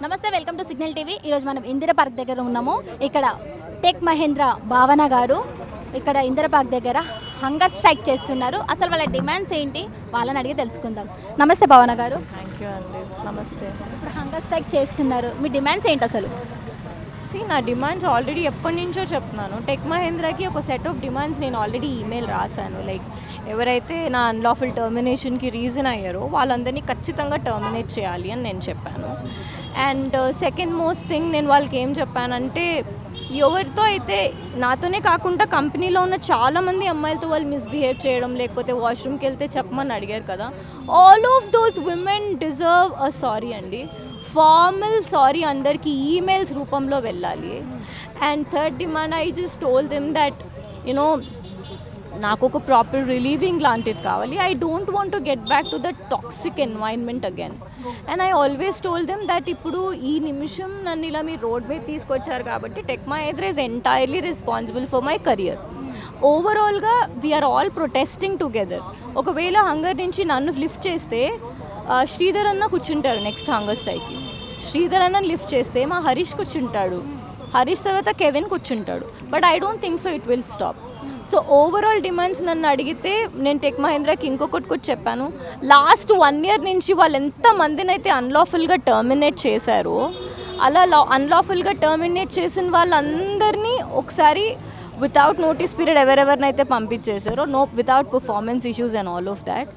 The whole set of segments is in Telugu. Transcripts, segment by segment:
నమస్తే, వెల్కమ్ టు సిగ్నల్ టీవీ. ఈరోజు మనం ఇందిరా పార్క్ దగ్గర ఉన్నాము. ఇక్కడ టెక్ మహేంద్ర భావన గారు ఇక్కడ ఇందిరా పార్క్ దగ్గర హంగర్ స్ట్రైక్ చేస్తున్నారు. అసలు వాళ్ళ డిమాండ్స్ ఏంటి వాళ్ళని అడిగి తెలుసుకుందాం. నమస్తే భావన గారు. థ్యాంక్ యూ అండి. నమస్తే. ఇప్పుడు హంగర్ స్ట్రైక్ చేస్తున్నారు, మీ డిమాండ్స్ ఏంటి అసలు? నా డిమాండ్స్ ఆల్రెడీ ఎప్పటి నుంచో చెప్తున్నాను. టెక్ మహేంద్రకి ఒక సెట్ ఆఫ్ డిమాండ్స్ నేను ఆల్రెడీ ఈమెయిల్ రాశాను. లైక్ ఎవరైతే నా అన్లాఫుల్ టర్మినేషన్కి రీజన్ అయ్యారో వాళ్ళందరినీ ఖచ్చితంగా టర్మినేట్ చేయాలి అని నేను చెప్పాను. అండ్ సెకండ్ మోస్ట్ థింగ్ నేను వాళ్ళకి ఏం చెప్పానంటే, ఎవరితో అయితే నాతోనే కాకుండా కంపెనీలో ఉన్న చాలామంది అమ్మాయిలతో వాళ్ళు మిస్బిహేవ్ చేయడం, లేకపోతే వాష్రూమ్కి వెళ్తే చెప్పమని అడిగారు కదా, all of those women deserve a sorry అండి. ఫార్మల్ సారీ అందరికీ ఈమెయిల్స్ రూపంలో వెళ్ళాలి. And third demand, I just told them that you know నాకు ఒక ప్రాపర్ రిలీవింగ్ లాంటిది కావాలి. I don't want to get back to that toxic environment again. And I always told them that ఇప్పుడు ఈ నిమిషం నన్ను ఇలా మీరు రోడ్ మీద తీసుకొచ్చారు కాబట్టి tech Mahindra is entirely responsible for my career. ఓవరాల్గా వీఆర్ ఆల్ ప్రొటెస్టింగ్ టుగెదర్. ఒకవేళ హంగర్ నుంచి నన్ను లిఫ్ట్ చేస్తే శ్రీధర్ అన్న కూర్చుంటారు నెక్స్ట్ హంగర్ స్ట్రైక్కి. శ్రీధర్ అన్న లిఫ్ట్ చేస్తే మా హరీష్ కూర్చుంటాడు, హరీష్ తర్వాత కెవిన్ కూర్చుంటాడు. But I don't think so it will stop. So overall demands నన్ను అడిగితే నేను టెక్ మహేంద్రకి ఇంకొకటి కూడా చెప్పాను. లాస్ట్ 1 year నుంచి వాళ్ళు ఎంతమందిని అయితే అన్లాఫుల్గా టర్మినేట్ చేశారో, అలా అన్లాఫుల్గా టర్మినేట్ చేసిన వాళ్ళందరినీ ఒకసారి వితౌట్ నోటీస్ పీరియడ్ ఎవరెవరినైతే పంపించేశారో, without performance issues and all of that,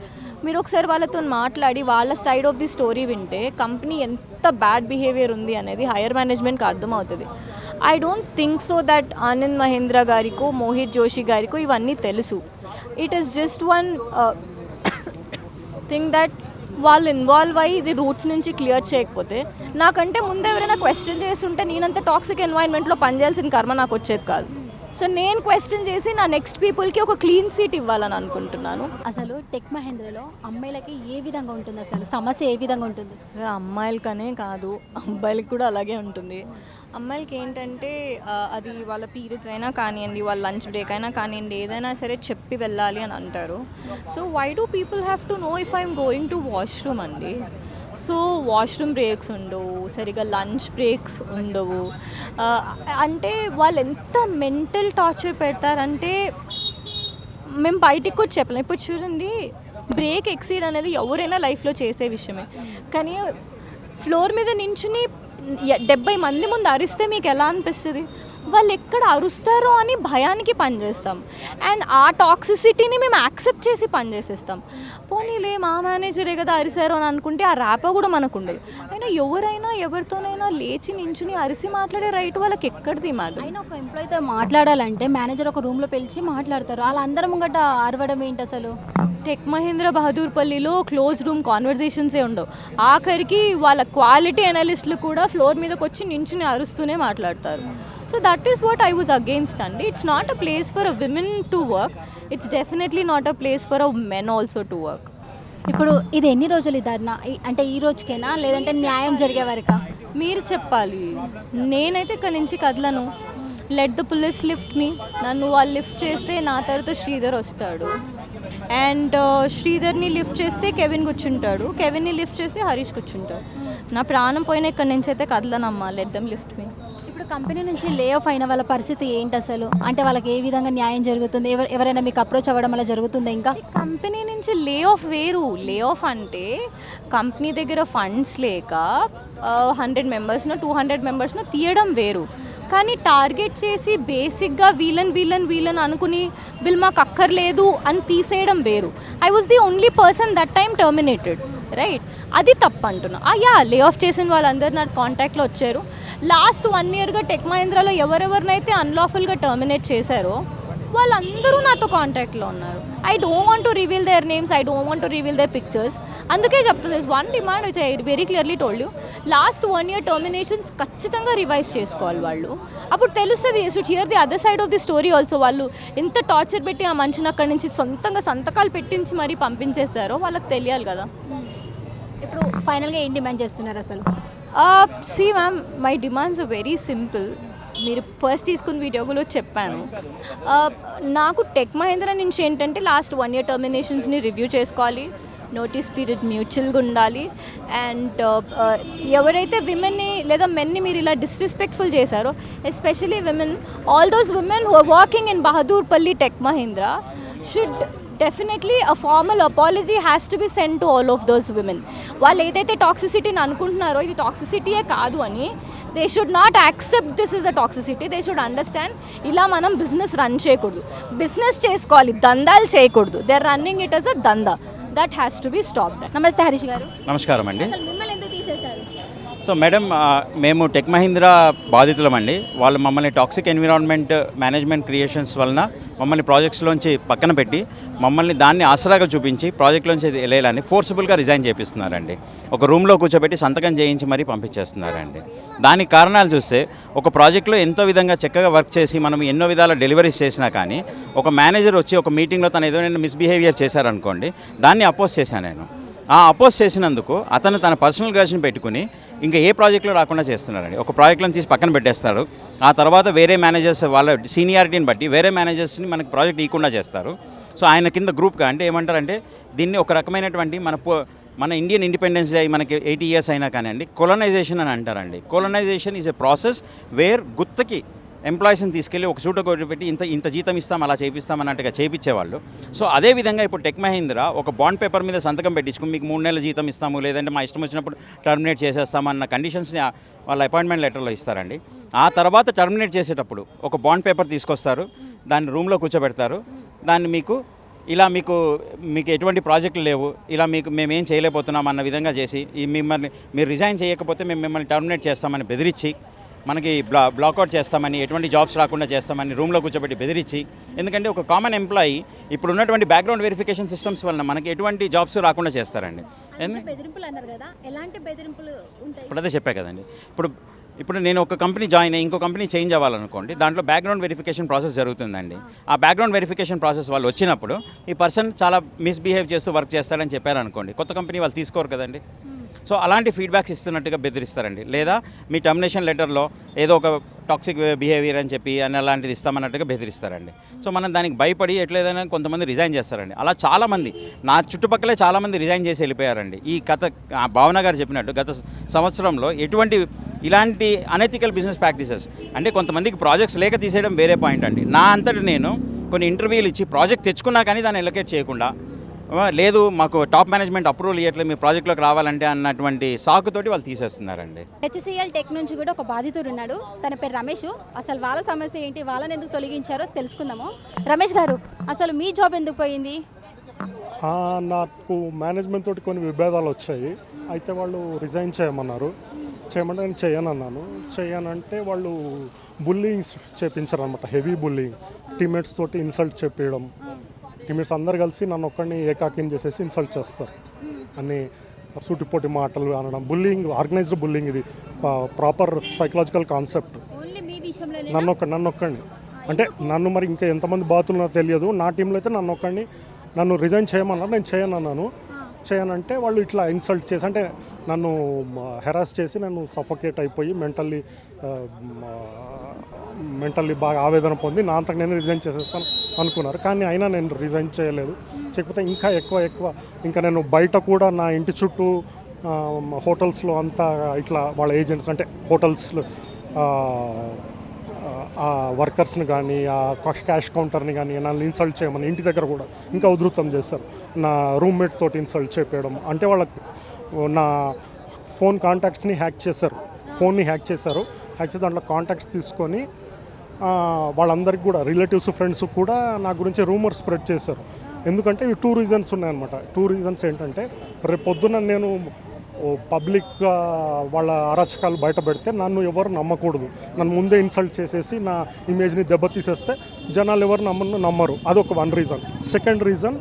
మీరు ఒకసారి వాళ్ళతో మాట్లాడి వాళ్ళ సైడ్ ఆఫ్ ది స్టోరీ వింటే కంపెనీ ఎంత బ్యాడ్ బిహేవియర్ ఉంది అనేది హైయర్ మేనేజ్మెంట్కి అర్థమవుతుంది. I don't think so that Anand Mahindra గారికో మోహిత్ జోషి గారికో ఇవన్నీ తెలుసు. It is just one thing that వాళ్ళు ఇన్వాల్వ్ అయ్యి ఇది రూట్స్ నుంచి క్లియర్ చేయకపోతే, నాకంటే ముందు ఎవరైనా క్వశ్చన్ చేస్తుంటే నేనంత టాక్సిక్ ఎన్వైర్న్మెంట్లో పనిచేయాల్సిన కర్మ నాకు వచ్చేది కాదు. సో నేను క్వశ్చన్ చేసి నా నెక్స్ట్ పీపుల్కి ఒక క్లీన్ సీట్ ఇవ్వాలని అనుకుంటున్నాను. అసలు టెక్ మహేంద్రలో అమ్మాయిలకి ఏ విధంగా ఉంటుంది, అసలు సమస్య ఏ విధంగా ఉంటుంది? అమ్మాయిలకనే కాదు, అబ్బాయిలకి కూడా అలాగే ఉంటుంది. అమ్మాయిలకి ఏంటంటే అది వాళ్ళ పీరియడ్స్ అయినా కానివ్వండి, వాళ్ళ లంచ్ బ్రేక్ అయినా కానివ్వండి, ఏదైనా సరే చెప్పి వెళ్ళాలి అని అంటారు. So why do people have to know if I'm going to washroom అండి? సో వాష్రూమ్ బ్రేక్స్ ఉండవు, సరిగా లంచ్ బ్రేక్స్ ఉండవు. అంటే వాళ్ళు ఎంత మెంటల్ టార్చర్ పెడతారంటే మేము బయటికి కూడా చెప్పలేం. ఇప్పుడు చూడండి, బ్రేక్ ఎక్సీడ్ అనేది ఎవరైనా లైఫ్లో చేసే విషయమే. కానీ ఫ్లోర్ మీద నించుని 70 మంది ముందు అరిస్తే మీకు ఎలా అనిపిస్తుంది? వాళ్ళు ఎక్కడ అరుస్తారో అని భయానికి పనిచేస్తాం. అండ్ ఆ టాక్సిసిటీని మేము యాక్సెప్ట్ చేసి పనిచేసేస్తాం. పోనీలే మా మేనేజరే కదా అరిసారో అని అనుకుంటే ఆ ర్యాపో కూడా మనకు ఉండదు. అయినా ఎవరైనా ఎవరితోనైనా లేచి నించుని అరిసి మాట్లాడే రైట్ వాళ్ళకి ఎక్కడిది మాట? అయినా ఒక ఎంప్లాయీతో మాట్లాడాలంటే మేనేజర్ ఒక రూమ్లో పిలిచి మాట్లాడతారు, అలా అందరం ముంగట అరవడం ఏంటి అసలు? టెక్ మహేంద్ర బహదూర్పల్లిలో క్లోజ్ రూమ్ కాన్వర్జేషన్సే ఉండవు. ఆఖరికి వాళ్ళ క్వాలిటీ అనలిస్టులు కూడా ఫ్లోర్ మీదకి వచ్చి నించుని అరుస్తూనే మాట్లాడతారు. So that is what I was against అండి. It's not a place for a women to work. It's definitely not a place for a men also to work. ఇప్పుడు ఇది ఎన్ని రోజులు ధర్నా? అంటే ఈ రోజుకేనా, లేదంటే న్యాయం జరిగే వరకా? మీరు చెప్పాలి. నేనైతే ఇక్కడి నుంచి కదలను. Let the police lift me. నన్ను వాళ్ళు లిఫ్ట్ చేస్తే నా తర్వాత శ్రీధర్ వస్తాడు. అండ్ శ్రీధర్ని లిఫ్ట్ చేస్తే కెవిన్ కూర్చుంటాడు. కెవిన్ని లిఫ్ట్ చేస్తే హరీష్ కూర్చుంటాడు. నా ప్రాణం పోయిన ఇక్కడి నుంచి అయితే కదలనమ్మా. Let them lift me. ఇప్పుడు కంపెనీ నుంచి లే ఆఫ్ అయిన వాళ్ళ పరిస్థితి ఏంటి అసలు? అంటే వాళ్ళకి ఏ విధంగా న్యాయం జరుగుతుంది? ఎవరైనా మీకు అప్రోచ్ అవ్వడం వల్ల జరుగుతుందా? ఇంకా కంపెనీ నుంచి లే ఆఫ్ వేరు. లే ఆఫ్ అంటే కంపెనీ దగ్గర ఫండ్స్ లేక 100 మెంబర్స్నో 200 మెంబర్స్నో తీయడం వేరు. కానీ టార్గెట్ చేసి బేసిక్గా వీళ్ళని అనుకుని వీళ్ళు మాకు అక్కర్లేదు అని తీసేయడం వేరు. I was the only person that time terminated, right? అది తప్పు అంటున్నా. లే ఆఫ్ చేసిన వాళ్ళందరూ నా కాంటాక్ట్లో వచ్చారు. లాస్ట్ 1 yearగా టెక్ మహేంద్రలో ఎవరెవరినైతే అన్లాఫుల్గా టర్మినేట్ చేశారో వాళ్ళందరూ నాతో కాంటాక్ట్లో ఉన్నారు. I don't want to reveal their names, I don't want to reveal there pictures. అందుకే చెప్తుంది, one demand which I very clearly told you. Last 1 year టర్మినేషన్స్ ఖచ్చితంగా రివైజ్ చేసుకోవాలి వాళ్ళు. అప్పుడు తెలుస్తుంది should here the other side of the story also. వాళ్ళు ఎంత టార్చర్ పెట్టి ఆ మనిషిని అక్కడి నుంచి సొంతంగా సంతకాలు పెట్టించి మరీ పంపించేశారో వాళ్ళకి తెలియాలి కదా. ఇప్పుడు ఫైనల్గా ఏం డిమాండ్ చేస్తున్నారు అసలు? See ma'am, my demands are very simple. మీరు ఫస్ట్ తీసుకున్న వీడియోలో చెప్పాను. నాకు టెక్ మహేంద్ర నుంచి ఏంటంటే లాస్ట్ 1 year టర్మినేషన్స్ని రివ్యూ చేసుకోవాలి. నోటీస్ పీరియడ్ మ్యూచువల్గా ఉండాలి. అండ్ ఎవరైతే విమెన్ని లేదా మెన్ని మీరు ఇలా డిస్రెస్పెక్ట్ఫుల్ చేశారో, especially women, all those women who are working in Bahadurpally tech Mahindra should definitely a formal apology has to be send to all of those women. వాళ్ళు ఏదైతే టాక్సిసిటీని అనుకుంటున్నారో ఇది టాక్సిసిటీయే కాదు అని, they should not accept this is a toxicity. They should understand ఇలా మనం బిజినెస్ రన్ చేయకూడదు, బిజినెస్ చేసుకోవాలి, దందాలు చేయకూడదు. They are running it as a dhanda. That has to be stopped. నమస్తే హరీష్ గారు. నమస్కారం అండి. అసలు మిమ్మల్ని ఎందుకు తీసేశారు? సో మేడం, మేము టెక్ మహీంద్రా బాధితులమండి. వాళ్ళు మమ్మల్ని టాక్సిక్ ఎన్విరాన్మెంట్ మేనేజ్మెంట్ క్రియేషన్స్ వలన మమ్మల్ని ప్రాజెక్ట్స్లోంచి పక్కన పెట్టి మమ్మల్ని దాన్ని ఆసరాగా చూపించి ప్రాజెక్ట్లోంచి వెళ్ళాలని ఫోర్సిబుల్గా రిజైన్ చేపిస్తున్నారండి. ఒక రూమ్లో కూర్చోబెట్టి సంతకం చేయించి మరీ పంపించేస్తున్నారండి. దానికి కారణాలు చూస్తే, ఒక ప్రాజెక్ట్లో ఎంతో విధంగా చక్కగా వర్క్ చేసి మనం ఎన్నో విధాల డెలివరీస్ చేసినా కానీ ఒక మేనేజర్ వచ్చి ఒక మీటింగ్లో తను ఏదైనా మిస్బిహేవియర్ చేశారనుకోండి, దాన్ని అపోజ్ చేశాను నేను. ఆ అపోజ్ చేసినందుకు అతను తన పర్సనల్ గ్రాడ్యుయేషన్ పెట్టుకుని ఇంకా ఏ ప్రాజెక్టులో రాకుండా చేస్తున్నారండి. ఒక ప్రాజెక్టులను తీసి పక్కన పెట్టేస్తారు. ఆ తర్వాత వేరే మేనేజర్స్ వాళ్ళ సీనియారిటీని బట్టి వేరే మేనేజర్స్ని మనకి ప్రాజెక్ట్ ఇవ్వకుండా చేస్తారు. సో ఆయన కింద గ్రూప్గా అంటే ఏమంటారంటే, దీన్ని ఒక రకమైనటువంటి మన ఇండియన్ ఇండిపెండెన్స్ డే మనకి 80 years అయినా కానివ్వండి, కొలనైజేషన్ అని అంటారండి. Colonisation is a process where గుత్తకి ఎంప్లాయీస్ని తీసుకెళ్ళి ఒక చోట పెట్టి ఇంత జీతం ఇస్తాం, అలా చేపిస్తాం అన్నట్టుగా చేయించేవాళ్ళు. సో అదేవిధంగా ఇప్పుడు టెక్ మహీంద్రా ఒక బాండ్ పేపర్ మీద సంతకం పెట్టించుకుని మీకు 3 నెలల జీతం ఇస్తాము, లేదంటే మా ఇష్టం వచ్చినప్పుడు టర్మినేట్ చేసేస్తామన్న కండిషన్స్ని వాళ్ళ అపాయింట్మెంట్ లెటర్లో ఇస్తారండి. ఆ తర్వాత టర్మినేట్ చేసేటప్పుడు ఒక బాండ్ పేపర్ తీసుకొస్తారు, దాన్ని రూమ్లో కూర్చోబెడతారు. దాన్ని మీకు ఎటువంటి ప్రాజెక్టులు లేవు, ఇలా మేమేం చేయలేకపోతున్నాం అన్న విధంగా చేసి మీరు రిజైన్ చేయకపోతే మేము మిమ్మల్ని టర్మినేట్ చేస్తామని బెదిరించి, మనకి బ్లాక్అవుట్ చేస్తామని, ఎటువంటి జాబ్స్ రాకుండా చేస్తామని రూమ్లో కూర్చోబెట్టి బెదిరించి. ఎందుకంటే ఒక కామన్ ఎంప్లాయీ ఇప్పుడు ఉన్నటువంటి బ్యాక్గ్రౌండ్ వెరిఫికేషన్ సిస్టమ్స్ వలన మనకి ఎటువంటి జాబ్స్ రాకుండా చేస్తారండి. బెదిరింపులు అన్నారు కదా, ఎలాంటి బెదిరింపులు ఉంటాయి? ఇప్పుడు అదే చెప్పా కదండి. ఇప్పుడు నేను ఒక కంపెనీ జాయిన్ అయ్యి ఇంకో కంపెనీ చేంజ్ అవ్వాలనుకోండి, దాంట్లో బ్యాక్గ్రౌండ్ వెరిఫికేషన్ ప్రాసెస్ జరుగుతుందండి. ఆ బ్యాక్గ్రౌండ్ వెరిఫికేషన్ ప్రాసెస్ వాళ్ళు వచ్చినప్పుడు ఈ పర్సన్ చాలా మిస్బిహేవ్ చేస్తూ వర్క్ చేస్తారని చెప్పారనుకోండి, కొత్త కంపెనీ వాళ్ళు తీసుకోరు కదండి. సో అలాంటి ఫీడ్బ్యాక్స్ ఇస్తున్నట్టుగా బెదిరిస్తారండి. లేదా మీ టర్మినేషన్ లెటర్లో ఏదో ఒక టాక్సిక్ బిహేవియర్ అని చెప్పి అలాంటిది ఇస్తామన్నట్టుగా బెదిరిస్తారండి. సో మనం దానికి భయపడి ఎట్లేదైనా కొంతమంది రిజైన్ చేస్తారండి. అలా చాలామంది నా చుట్టుపక్కలే చాలామంది రిజైన్ చేసి వెళ్ళిపోయారండి. ఈ భావన గారు చెప్పినట్టు గత సంవత్సరంలో ఇలాంటి అనెథికల్ బిజినెస్ ప్రాక్టీసెస్ అంటే కొంతమందికి ప్రాజెక్ట్స్ లేక తీసేయడం వేరే పాయింట్ అండి. నా అంతటి నేను కొన్ని ఇంటర్వ్యూలు ఇచ్చి ప్రాజెక్ట్ తెచ్చుకున్నా కానీ దాన్ని ఎలకేట్ చేయకుండా, లేదు మాకు టాప్ మేనేజ్మెంట్ అప్రూవల్ ఇవ్వట్లేదు మీ ప్రాజెక్ట్లోకి రావాలంటే అన్నటువంటి సాకుతోటి వాళ్ళు తీసేస్తున్నారండి. హెచ్సిఎల్ టెక్ నుంచి కూడా ఒక బాధితుడు ఉన్నాడు, తన పేరు రమేష్. అసలు వాళ్ళ సమస్య ఏంటి, వాళ్ళని ఎందుకు తొలగించారో తెలుసుకుందాము. రమేష్ గారు, అసలు మీ జాబ్ ఎందుకు పోయింది? నాకు మేనేజ్మెంట్ తోటి కొన్ని విభేదాలు వచ్చాయి. అయితే వాళ్ళు రిజైన్ చేయమన్నారు. చేయమంటే నేను చేయనంటే వాళ్ళు బుల్లింగ్ చేయించారనమాట. హెవీ బుల్లింగ్, టీమ్మేట్స్ తోటి ఇన్సల్ట్ చెప్పేయడం. టీమ్మేట్స్ అందరు కలిసి నన్ను ఒక్కడిని ఏకాకిని చేసేసి ఇన్సల్ట్ చేస్తారు అని సూటిపోటి మాటలు అనడం. Bullying, organised bullying. ఇది ప్రాపర్ సైకలాజికల్ కాన్సెప్ట్. నన్ను ఒక్కడిని అంటే నన్ను మరి ఇంకా ఎంతమంది బాతులు నాకు తెలియదు. నా టీంలో అయితే నన్ను రిజైన్ చేయమన్నారు. నేను చేయనంటే వాళ్ళు ఇట్లా ఇన్సల్ట్ చేసి, అంటే నన్ను హెరాస్ చేసి నన్ను సఫోకేట్ అయిపోయి మెంటల్లీ బాగా ఆవేదన పొంది నా అంతకు నేను రిజైన్ చేసేస్తాను అనుకున్నారు. కానీ అయినా నేను రిజైన్ చేయలేదు. చేయకపోతే ఇంకా ఎక్కువ ఇంకా నేను బయట కూడా నా ఇంటి చుట్టూ హోటల్స్లో అంతా ఇట్లా వాళ్ళ ఏజెంట్స్ అంటే హోటల్స్లో ఆ వర్కర్స్ని కానీ ఆ క్యాష్ కౌంటర్ని కానీ నన్ను ఇన్సల్ట్ చేయమని ఇంటి దగ్గర కూడా ఇంకా ఉధృతం చేస్తారు. నా రూమ్మేట్ తోటి ఇన్సల్ట్ చేయడం. అంటే వాళ్ళకి నా ఫోన్ కాంటాక్ట్స్ని హ్యాక్ చేశారు. హ్యాక్ చేసి దాంట్లో కాంటాక్ట్స్ తీసుకొని వాళ్ళందరికీ కూడా రిలేటివ్స్, ఫ్రెండ్స్ కూడా నా గురించి రూమర్ స్ప్రెడ్ చేశారు. ఎందుకంటే ఇవి 2 reasons ఉన్నాయన్నమాట. 2 reasons ఏంటంటే, రేపు పొద్దున నేను పబ్లిక్గా వాళ్ళ అరాచకాలు బయట పెడితే నన్ను ఎవరు నమ్మకూడదు. నన్ను ముందే ఇన్సల్ట్ చేసేసి నా ఇమేజ్ని దెబ్బతీసేస్తే జనాలు ఎవరు నమ్మరు. అదొక 1 reason. Second reason,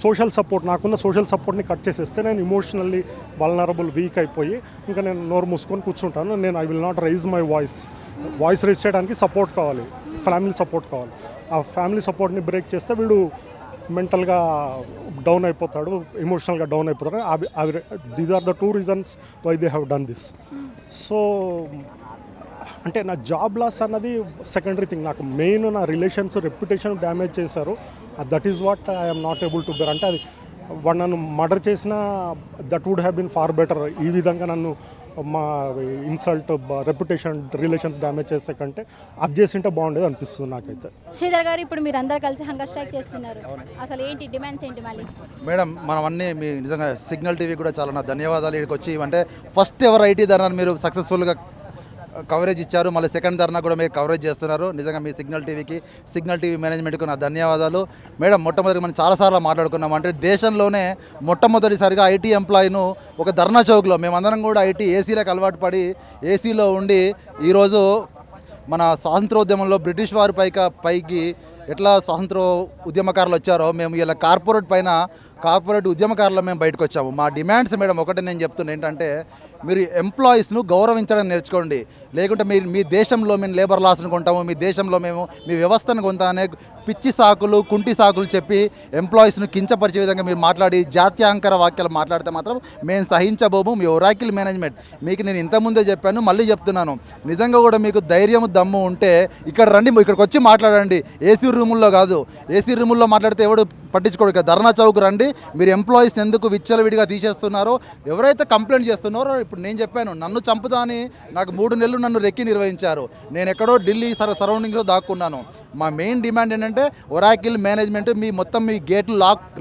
social support. నాకున్న సోషల్ సపోర్ట్ని కట్ చేసేస్తే నేను ఇమోషనల్లీ వల్నరబుల్, వీక్ అయిపోయి ఇంకా నేను నోరు మూసుకొని కూర్చుంటాను. నేను I will not rise my voice raise చేయడానికి సపోర్ట్ కావాలి, ఫ్యామిలీ సపోర్ట్ కావాలి. ఆ ఫ్యామిలీ సపోర్ట్ని బ్రేక్ చేస్తే వీడు మెంటల్గా డౌన్ అయిపోతాడు, ఎమోషనల్గా డౌన్ అయిపోతాడు. These are the 2 reasons why they have done this. So అంటే నా జాబ్ లాస్ అన్నది సెకండరీ థింగ్. నాకు మెయిన్ నా రిలేషన్స్, రెప్యుటేషన్ డ్యామేజ్ చేశారు. That is what I'm not able to bear. అంటే అది వాడు నన్ను మర్డర్ చేసినా that would have been far better. ఈ విధంగా నన్ను మా ఇన్సల్ట్ రెప్యుటేషన్ రిలేషన్స్ డ్యామేజ్ చేసే కంటే అది చేసింటే బాగుండేది అనిపిస్తుంది నాకైతే. శ్రీధర్ గారు, ఇప్పుడు మీరు అందరు కలిసి హంగర్ స్ట్రైక్ చేస్తున్నారు, అసలు ఏంటి డిమాండ్స్ ఏంటి మళ్ళీ? మేడం మనం అన్నీ మీ నిజంగా సిగ్నల్ టీవీ కూడా చాలా నా ధన్యవాదాలు. ఇక్కడికి వచ్చి అంటే ఫస్ట్ ఎవరు ఐటీ ధర్నాన్ని మీరు సక్సెస్ఫుల్గా కవరేజ్ ఇచ్చారు, మళ్ళీ సెకండ్ ధర్నా కూడా మీరు కవరేజ్ చేస్తున్నారు. నిజంగా మీ సిగ్నల్ టీవీకి, సిగ్నల్ టీవీ మేనేజ్మెంట్కి నా ధన్యవాదాలు. మేడం మొట్టమొదటి మనం చాలాసార్లు మాట్లాడుకున్నాం, అంటే దేశంలోనే మొట్టమొదటిసారిగా ఐటీ ఎంప్లాయీను ఒక ధర్నా చౌక్లో మేమందరం కూడా ఐటీ ఏసీలకు అలవాటు పడి ఏసీలో ఉండి ఈరోజు మన స్వాతంత్రోద్యమంలో బ్రిటిష్ వారి పైకి ఎట్లా స్వాతంత్ర ఉద్యమకారులు వచ్చారో మేము ఇలా కార్పొరేట్ ఉద్యమకారులు మేము బయటకు వచ్చాము. మా డిమాండ్స్ మేడం ఒకటి నేను చెప్తున్నా ఏంటంటే, మీరు ఎంప్లాయీస్ను గౌరవించడం నేర్చుకోండి. లేకుంటే మీరు మీ దేశంలో మేము లేబర్ లాస్ను కొంటాము, మీ దేశంలో మేము మీ వ్యవస్థను కొంటామనే పిచ్చి సాకులు, కుంటి సాకులు చెప్పి ఎంప్లాయీస్ను కించపరిచే విధంగా మీరు మాట్లాడి జాత్యాంకర వాక్యాలు మాట్లాడితే మాత్రం మేము సహించబోము. మీ ఒరాకిల్ మేనేజ్మెంట్ మీకు నేను ఇంతకుముందే చెప్పాను, మళ్ళీ చెప్తున్నాను, నిజంగా కూడా మీకు ధైర్యం దమ్ము ఉంటే ఇక్కడ రండి, ఇక్కడికి వచ్చి మాట్లాడండి. ఏసీ రూముల్లో కాదు, ఏసీ రూముల్లో మాట్లాడితే ఎవడు పట్టించుకోడు. ఇక్కడ ధర్నా చౌక్ రండి. మీరు ఎంప్లాయీస్ని ఎందుకు విచ్చలవిడిగా తీసేస్తున్నారో, ఎవరైతే కంప్లైంట్ చేస్తున్నారో, ఇప్పుడు నేను చెప్పాను నన్ను చంపుతా అని నాకు 3 నెలలు నన్ను రెక్కి నిర్వహించారు. నేను ఎక్కడో ఢిల్లీ సరౌండింగ్లో దాక్కున్నాను. మా మెయిన్ డిమాండ్ ఏంటంటే ఒరాకిల్ మేనేజ్మెంట్ మీ గేట్లు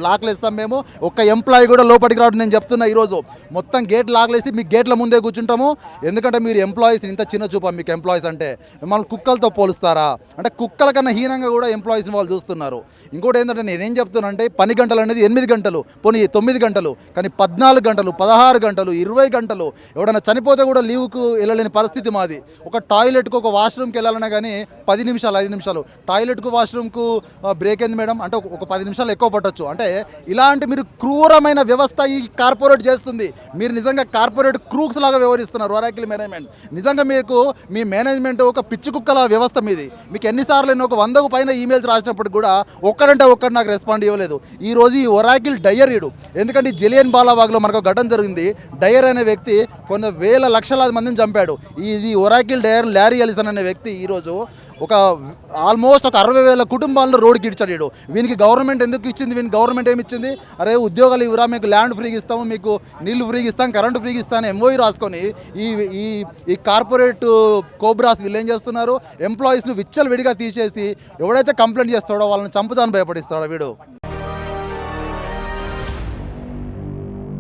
లాక్లు వేస్తాం మేము, ఒక్క ఎంప్లాయీ కూడా లోపలికి రావడం నేను చెప్తున్నా. ఈరోజు మొత్తం గేట్ లాక్లేసి మీ గేట్ల ముందే కూర్చుంటాము. ఎందుకంటే మీరు ఎంప్లాయీస్ ఇంత చిన్న చూపా మీకు ఎంప్లాయీస్ అంటే, మిమ్మల్ని కుక్కలతో పోలుస్తారా అంటే కుక్కల కన్నా హీనంగా కూడా ఎంప్లాయీస్ని వాళ్ళు చూస్తున్నారు. ఇంకోటి ఏంటంటే నేనేం చెప్తున్నానంటే, పని గంటలు అనేది 8 గంటలు, పోనీ 9 గంటలు, కానీ 14 గంటలు, 16 గంటలు, 20 గంటలు, ఎవడైనా చనిపోతే కూడా లీవ్కు వెళ్ళలేని పరిస్థితి మాది. ఒక టాయిలెట్కు, ఒక వాష్రూమ్కి వెళ్ళాలన్నా కానీ 10 నిమిషాలు 5 నిమిషాలు, టాయిలెట్కు వాష్రూమ్కు బ్రేక్ అయింది మేడం అంటే ఒక 10 నిమిషాలు ఎక్కువ పట్టొచ్చు. అంటే ఇలాంటి మీరు క్రూరమైన వ్యవస్థ ఈ కార్పొరేట్ చేస్తుంది. మీరు నిజంగా కార్పొరేట్ క్రూక్స్ లాగా వ్యవహరిస్తున్నారు ఒరాకిల్ మేనేజ్మెంట్. నిజంగా మీకు మీ మేనేజ్మెంట్ ఒక పిచ్చి కుక్కల వ్యవస్థ మీది. మీకు ఎన్నిసార్లు నేను ఒక 100కు పైన ఈమెయిల్స్ రాసినప్పుడు కూడా ఒక్కడంటే ఒక్కడు నాకు రెస్పాండ్ ఇవ్వలేదు. ఈరోజు ఈ ఒరాకిల్ డయరీడు, ఎందుకంటే ఈ జలియన్ వాలాబాగ్లో మనకు ఘటన జరిగింది. డయర్ అనే వ్యక్తి కొన్ని వేల లక్షలాది మందిని చంపాడు. ఈ ఒరాకిల్ డయర్ ల్యారీ ఎలిసన్ అనే వ్యక్తి ఈరోజు ఆల్మోస్ట్ ఒక 60,000 కుటుంబాలను రోడ్డుకి ఇచ్చాడు. వీనికి గవర్నమెంట్ ఎందుకు ఇచ్చింది? వీనికి గవర్నమెంట్ ఏమి ఇచ్చింది? అరే ఉద్యోగాలు ఇవ్వరా, మీకు ల్యాండ్ ఫ్రీగా ఇస్తాము, మీకు నీళ్లు ఫ్రీగా ఇస్తాం, కరెంటు ఫ్రీగా ఇస్తాను ఎంఓఈ రాసుకొని ఈ కార్పొరేట్ కోబ్రాస్ వీళ్ళు ఏం చేస్తున్నారు? ఎంప్లాయీస్ను విచ్చలవిడిగా తీసేసి ఎవడైతే కంప్లైంట్ చేస్తాడో వాళ్ళని చంపుతాను భయపడిస్తాడో వీడు.